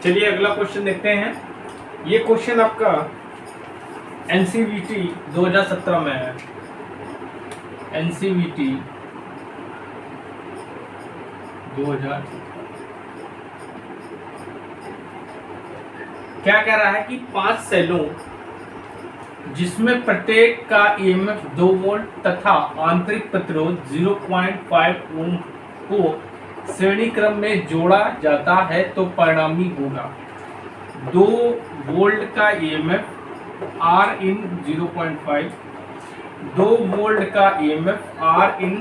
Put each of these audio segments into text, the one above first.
चलिए अगला क्वेश्चन देखते हैं। ये क्वेश्चन आपका एनसीवीटी 2017 में है। एनसीवीटी 2000 क्या कह रहा है कि 5 सेलों जिसमें प्रत्येक का ईएमएफ 2 वोल्ट तथा आंतरिक प्रतिरोध 0.5 ओम को श्रेणी क्रम में जोड़ा जाता है तो परिणामी होगा 2 वोल्ट का ईएमएफ आर इन 0.5, 2 वोल्ट का EMF r in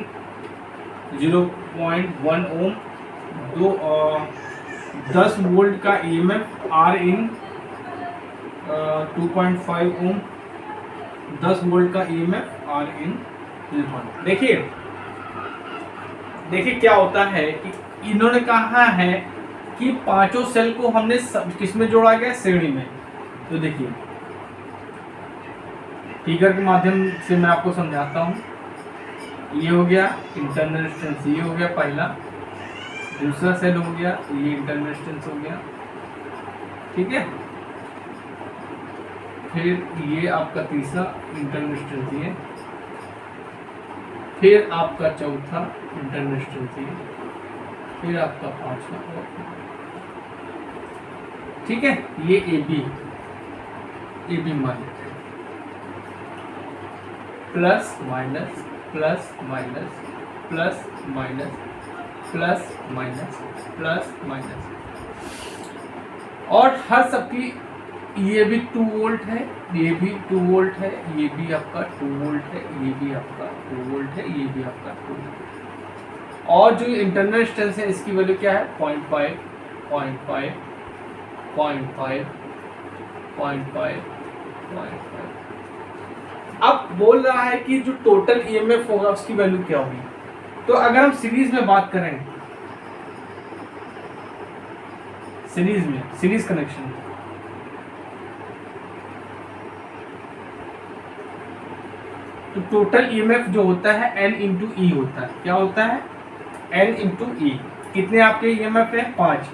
0.1 ohm, 10 volt का EMF r in 2.5 ohm, 10 volt का ईएमएफ आर इन 0.1। देखिए क्या होता है कि इन्होंने कहा है कि पांचों सेल को हमने किस में जोड़ा गया, श्रेणी में। तो देखिए फिगर के माध्यम से मैं आपको समझाता हूँ। ये हो गया इंटरनल रेजिस्टेंस, ये हो गया पहला, दूसरा सेल हो गया ये इंटरनल रेजिस्टेंस हो गया, ठीक है। फिर ये आपका तीसरा इंटरनल रेजिस्टेंस ये, फिर आपका चौथा इंटरनल रेजिस्टेंस ये, फिर आपका पांचवा, ठीक है। ये ए बी मान लेते हैं, plus minus plus minus plus minus plus minus plus minus, और हर सबकी ये भी 2 वोल्ट है, ये भी 2 वोल्ट है, ये भी आपका 2 वोल्ट है, ये भी आपका 2 वोल्ट है, ये भी आपका 2 वोल्ट। और जो इंटरनल रेजिस्टेंस है इसकी वैल्यू क्या है 0.5 0.5 0.5 0.5 0.5। अब बोल रहा है कि जो टोटल ईएमएफ होगा उसकी वैल्यू क्या होगी। तो अगर हम सीरीज में बात करें, सीरीज कनेक्शन, तो टोटल ईएमएफ जो होता है N इंटू ई होता है। क्या होता है N इंटू ई। कितने आपके ईएमएफ है 5,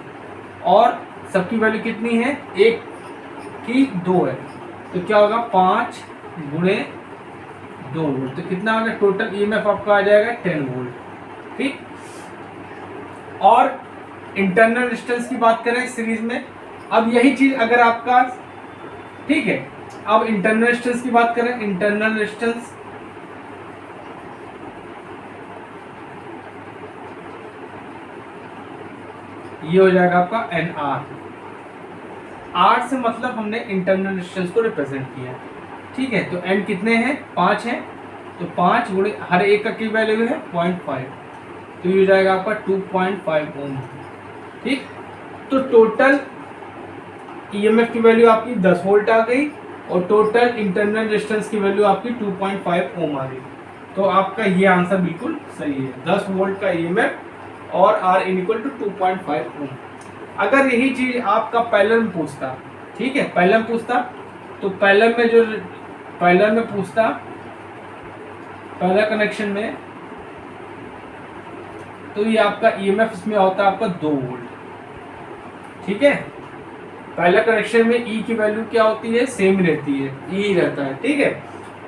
और सबकी वैल्यू कितनी है 1 की 2 है, तो क्या होगा 5 गुणे 2 वोल्ट, तो कितना होगा टोटल ईएमएफ आपका आ जाएगा 10 वोल्ट, ठीक। और इंटरनल रेजिस्टेंस की बात करें सीरीज में, अब यही चीज अगर आपका, ठीक है। अब इंटरनल रेजिस्टेंस की बात करें, इंटरनल रेजिस्टेंस ये हो जाएगा आपका एन आर से मतलब हमने इंटरनल रेजिस्टेंस को रिप्रेजेंट किया, ठीक है। तो एन कितने हैं 5 हैं, तो 5 गुणे हर एक का की वैल्यू है 0.5, तो ये हो जाएगा आपका 2.5 ओम, ठीक। तो टोटल ईएमएफ की वैल्यू आपकी 10 वोल्ट आ गई, और टोटल इंटरनल रेजिस्टेंस की वैल्यू आपकी 2.5 ओम आ गई। तो आपका ये आंसर बिल्कुल सही है, 10 वोल्ट का ईएमएफ और आर इन इक्वल टू 2.5 ओम। अगर यही चीज आपका पैरेलल में पूछता, ठीक है, पैरेलल में पूछता, तो पैरेलल में जो पैरेलल में पूछता, पैरेलल कनेक्शन में, तो ये आपका ईएमएफ इसमें होता है आपका 2 वोल्ट, ठीक है। पैरेलल कनेक्शन में ई की वैल्यू क्या होती है, सेम रहती है, ई रहता है, ठीक है।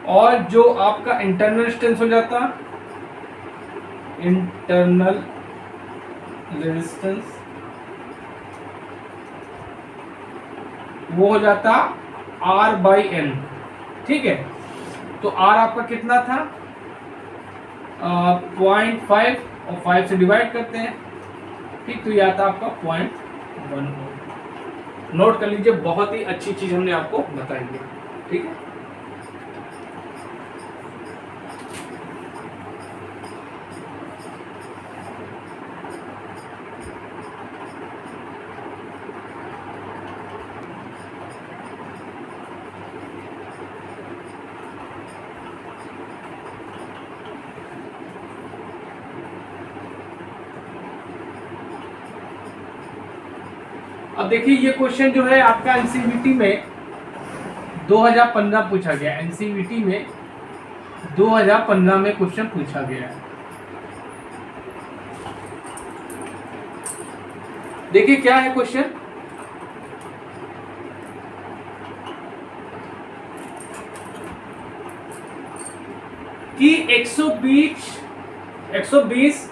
और जो आपका इंटरनल रेजिस्टेंस हो जाता, इंटरनल रेजिस्टेंस वो हो जाता R बाई एन, ठीक है। तो R आपका कितना था 0.5, और 5 से डिवाइड करते हैं, ठीक। तो ये आता आपका 0.1। नोट कर लीजिए, बहुत ही अच्छी चीज हमने आपको बताई है, ठीक है। अब देखिए ये क्वेश्चन जो है आपका एनसीवीटी में 2015 पूछा गया, एनसीवीटी में 2015 में क्वेश्चन पूछा गया है। देखिए क्या है क्वेश्चन, कि 120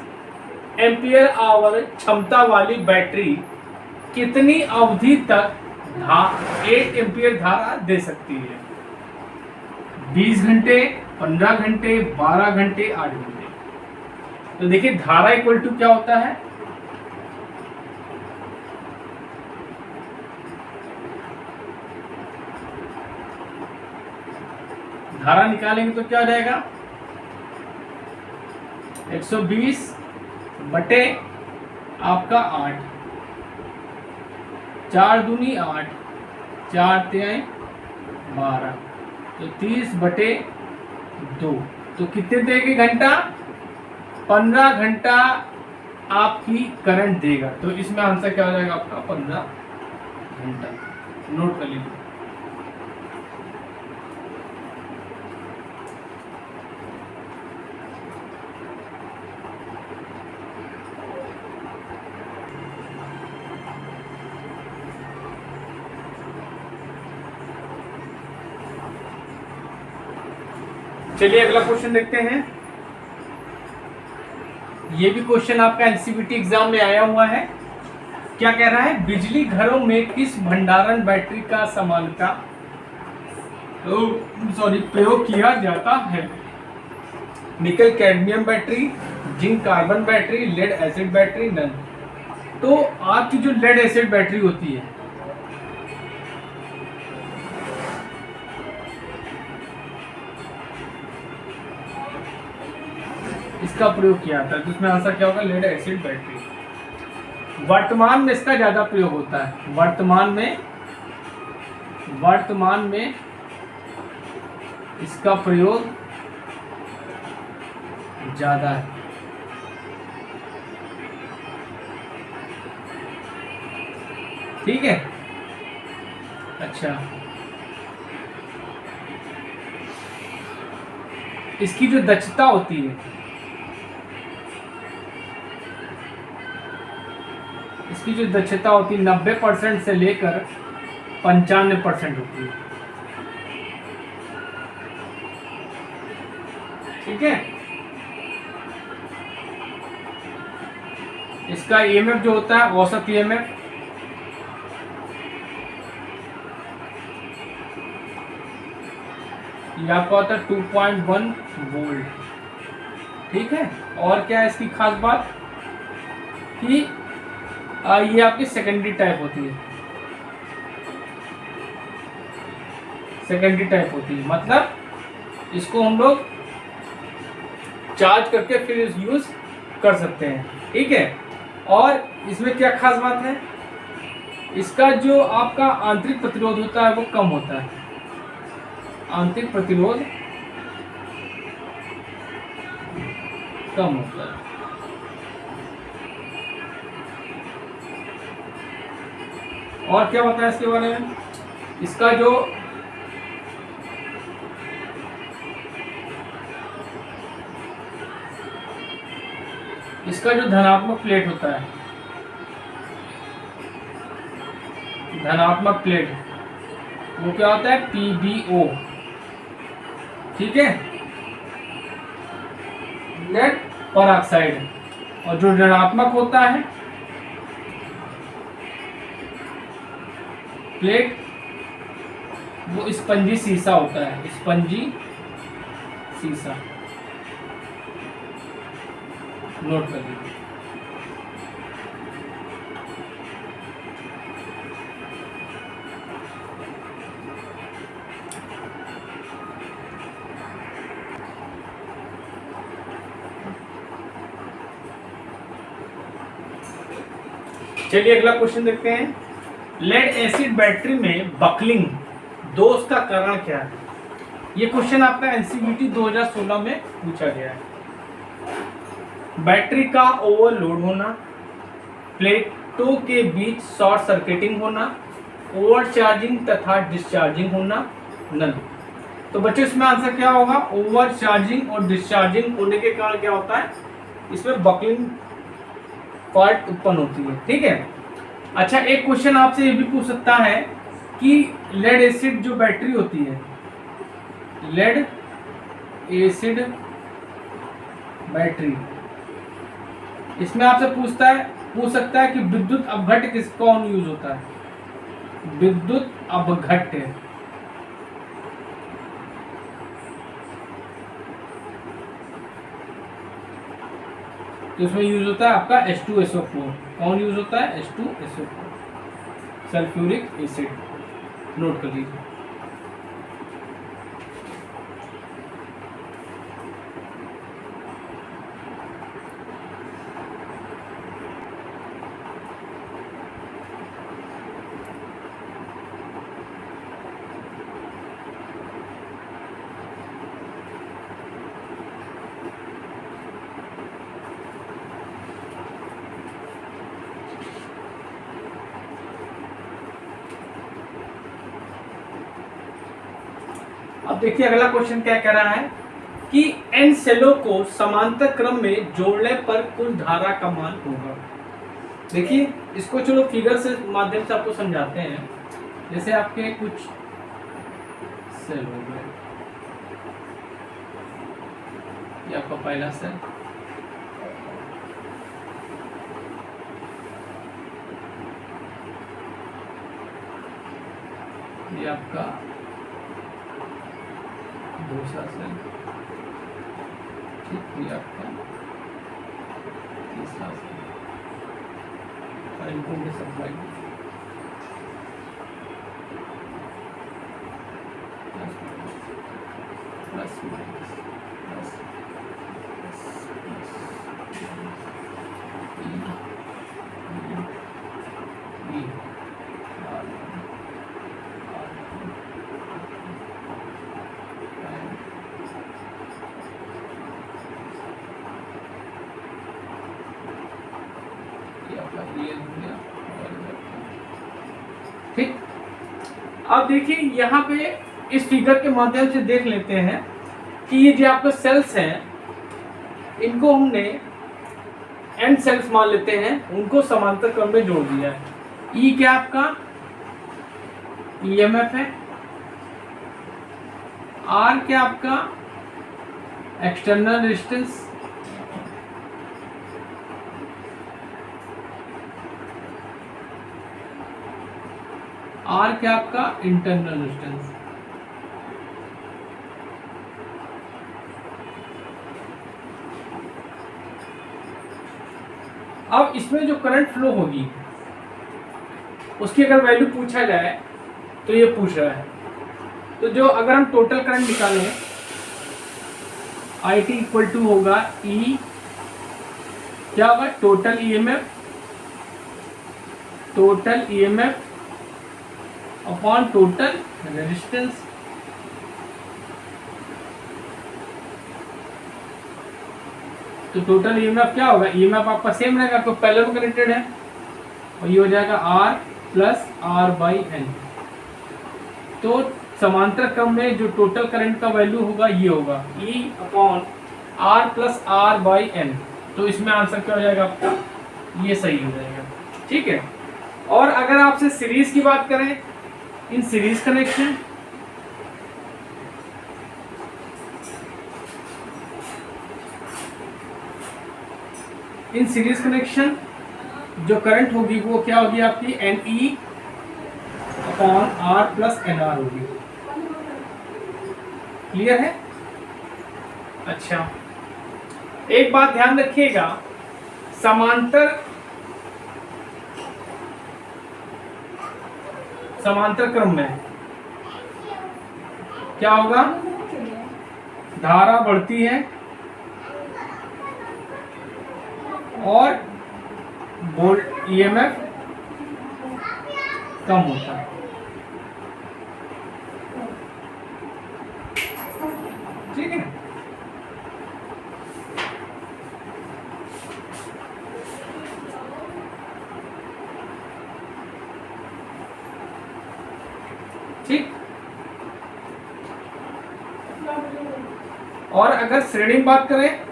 एम्पियर आवर क्षमता वाली बैटरी कितनी अवधि तक 8 एम्पियर धारा दे सकती है? 20 घंटे, 15 घंटे, 12 घंटे, 8 घंटे। तो देखिए धारा इक्वल टू क्या होता है, धारा निकालेंगे तो क्या हो जाएगा, 120 बटे आपका 8, 4 दूनी 8, 4 तिहाई 12, तो 30 बटे 2, तो कितने देगी घंटा, 15 घंटा आपकी करंट देगा। तो इसमें आंसर क्या हो जाएगा आपका, 15 घंटा। नोट कर लीजिए। चलिए अगला क्वेश्चन देखते हैं। ये भी क्वेश्चन आपका एनसीईआरटी एग्जाम में आया हुआ है। क्या कह रहा है, बिजली घरों में किस भंडारण बैटरी का समानता प्रयोग किया जाता है? Nickel cadmium battery, zinc carbon battery, lead acid battery, none. तो आपकी जो लेड एसिड बैटरी होती है, इसका प्रयोग किया जाता है। तो इसमें आंसर क्या होगा, लेड एसिड बैटरी। वर्तमान में इसका ज्यादा प्रयोग होता है, वर्तमान में इसका प्रयोग ज्यादा है। ठीक है, अच्छा इसकी जो दक्षता होती है, इसकी जो दक्षता होती है 90% से लेकर 95% होती है। ठीक है, इसका ईएमएफ जो होता है, औसत ईएमएफ ये आपका होता है 2.1 वोल्ट। ठीक है, और क्या है इसकी खास बात कि ये आपकी सेकेंडरी टाइप होती है, सेकेंडरी टाइप होती है, मतलब इसको हम लोग चार्ज करके फिर यूज कर सकते हैं। ठीक है, और इसमें क्या खास बात है, इसका जो आपका आंतरिक प्रतिरोध होता है वो कम होता है, आंतरिक प्रतिरोध कम होता है। और क्या बताया इसके बारे में, इसका जो धनात्मक प्लेट होता है, धनात्मक प्लेट वो क्या होता है, PbO। ठीक है, लेड परऑक्साइड। और जो ऋणात्मक होता है प्लेट, वो स्पंजी सीसा होता है, स्पंजी सीसा। नोट कर लीजिए। चलिए अगला क्वेश्चन देखते हैं। लेड एसिड बैटरी में बकलिंग दोष का कारण क्या है? ये क्वेश्चन आपका एनसीईआरटी 2016 में पूछा गया है। बैटरी का ओवरलोड होना, प्लेटों के बीच शॉर्ट सर्किटिंग होना, ओवरचार्जिंग तथा डिस्चार्जिंग होना, नन। तो बच्चों इसमें आंसर क्या होगा, ओवरचार्जिंग और डिस्चार्जिंग होने के कारण क्या होता है, इसमें बकलिंग फॉल्ट उत्पन्न होती है। ठीक है, अच्छा एक क्वेश्चन आपसे ये भी पूछ सकता है कि लेड एसिड जो बैटरी होती है, लेड एसिड बैटरी। इसमें आपसे पूछ सकता है कि विद्युत अपघट्य किस कौन यूज होता है? विद्युत अपघट्य तो इसमें यूज होता है आपका H2SO4। कौन यूज होता है? H2SO4, sulphuric acid. नोट कर लीजिए। अब देखिए अगला क्वेश्चन क्या कह रहा है कि n सेलों को समांतर क्रम में जोड़ने पर कुल धारा का मान होगा। देखिए इसको चलो फिगर से माध्यम से आपको समझाते हैं। जैसे आपके कुछ सेल हो गए, ये आपका पहला सेल, ये आपका दूसरा सेल, ठीक, ये आपका तीसरा सेल, और इनको भी सप्लाई प्लस माइनस प्लस ठीक। अब देखिए यहाँ पे इस फिगर के माध्यम से देख लेते हैं कि ये जो आपके सेल्स हैं इनको हमने n सेल्स मान लेते हैं, उनको समांतर क्रम में जोड़ दिया है। E क्या आपका EMF है, R क्या आपका एक्सटर्नल रेजिस्टेंस, R क्या आपका इंटरनल रेजिस्टेंस। अब इसमें जो करंट फ्लो होगी उसकी अगर वैल्यू पूछा जाए तो ये पूछ रहा है, तो जो अगर हम टोटल करंट निकालें IT इक्वल टू होगा E क्या होगा total EMF upon total resistance. तो टोटल EMF क्या होगा? EMF आपका सेम रहेगा, तो पहले में कनेक्टेड है, और ये हो जाएगा R प्लस R/N। तो समांतर क्रम में जो टोटल करंट का वैल्यू होगा ये होगा E upon R plus R/N। तो इसमें आंसर क्या हो जाएगा आपका? ये सही हो जाएगा, ठीक है। और अगर आपसे सीरीज की बात करें, इन सीरीज कनेक्शन जो करंट होगी वो क्या होगी आपकी NE upon R plus NR होगी। क्लियर है? अच्छा, एक बात ध्यान रखिएगा, समांतर क्रम में क्या होगा? धारा बढ़ती है और EMF कम होता है। ठीक है, ठीक। और अगर श्रेणी में बात करें,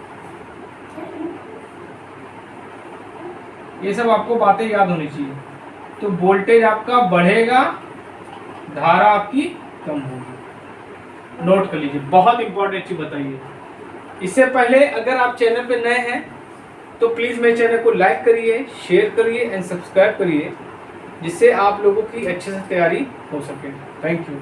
ये सब आपको बातें याद होनी चाहिए। तो वोल्टेज आपका बढ़ेगा, धारा आपकी कम होगी। नोट कर लीजिए, बहुत इंपॉर्टेंट चीज बताइए। इससे पहले अगर आप चैनल पे नए हैं तो प्लीज़ मेरे चैनल को लाइक करिए, शेयर करिए एंड सब्सक्राइब करिए, जिससे आप लोगों की अच्छे से तैयारी हो सके। Thank you.